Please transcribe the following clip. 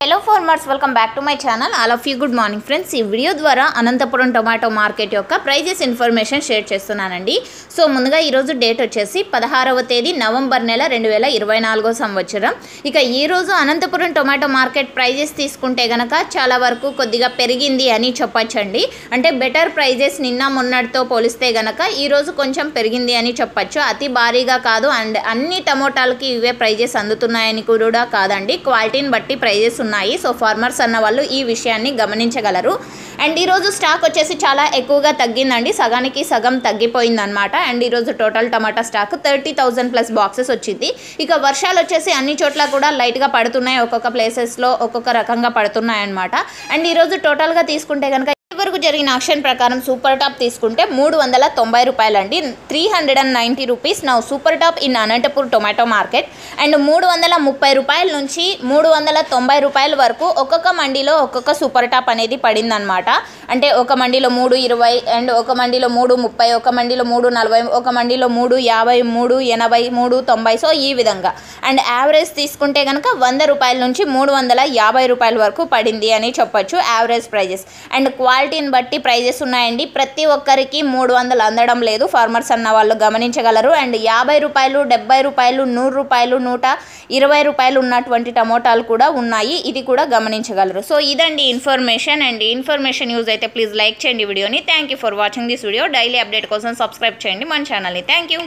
Hello farmers, welcome back to my channel. All of you good morning friends. ఈ video ద్వారా Anantapuram tomato market యొక్క prices information share చేస్తున్నానండి. So ముందుగా ఈరోజు date వచ్చేసి 16వ తేదీ నవంబర్ నెల 2024 సంవత్సరం. ఇక ఈరోజు అనంతపురం టొమాటో మార్కెట్ ప్రైజెస్ తీసుకుంటే గనక చాలా వరకు కొద్దిగా పెరిగింది అని చెప్పచ్చండి. అంటే బెటర్ ప్రైజెస్ నిన్న మొన్నటితో పోలిస్తే గనక ఈరోజు కొంచెం పెరిగింది అని చెప్పచ్చు. అతి భారీగా కాదు, అండ్ అన్ని టమోటాలకి ఇవే ప్రైజెస్ అందుతున్నాయని కూడా కాదండి. క్వాలిటీని బట్టి ప్రైజెస్ ఉన్నాయి. సో ఫార్మర్స్ అన్న వాళ్ళు ఈ విషయాన్ని గమనించగలరు. అండ్ ఈరోజు స్టాక్ వచ్చేసి చాలా ఎక్కువగా తగ్గిందండి, సగానికి సగం తగ్గిపోయిందనమాట. అండ్ ఈరోజు టోటల్ టమాటా స్టాక్ 30,000 ప్లస్ బాక్సెస్ వచ్చింది. ఇక వర్షాలు వచ్చేసి అన్ని చోట్ల కూడా లైట్గా పడుతున్నాయి, ఒక్కొక్క ప్లేసెస్లో ఒక్కొక్క రకంగా పడుతున్నాయి అనమాట. అండ్ ఈరోజు టోటల్గా తీసుకుంటే కనుక వరకు జరిగిన ఆక్షన్ ప్రకారం సూపర్ టాప్ తీసుకుంటే 390 రూపాయలండి, 390 rupees now super top in Anantapur tomato market. And 330 రూపాయల నుంచి 390 రూపాయల వరకు ఒక్కొక్క మండీలో ఒక్కొక్క సూపర్ టాప్ అనేది పడిందనమాట. అంటే ఒక మండీలో 320 అండ్ ఒక మండీలో 330, ఒక మండీలో 340, ఒక మండీలో 350, 380, 390. సో ఈ విధంగా. అండ్ యావరేజ్ తీసుకుంటే కనుక 100 రూపాయల నుంచి 350 రూపాయల వరకు పడింది అని చెప్పొచ్చు యావరేజ్ ప్రైజెస్. అండ్ క్వాలిటీని బట్టి ప్రైజెస్ ఉన్నాయండి. ప్రతి ఒక్కరికి 300 అందడం లేదు, ఫార్మర్స్ అన్న వాళ్ళు గమనించగలరు. అండ్ 50 రూపాయలు, 70 రూపాయలు, 100 రూపాయలు, 120 రూపాయలు ఉన్నటువంటి టమోటాలు కూడా ఉన్నాయి, ఇది కూడా గమనించగలరు. సో ఇదండి ఇన్ఫర్మేషన్. అండ్ ఇన్ఫర్మేషన్ యూజ్ అయితే ప్లీజ్ లైక్ చేయండి వీడియోని. Thank you for watching this video. Daily update కోసం సబ్స్క్రైబ్ చేయండి మన ఛానల్ని. Thank you.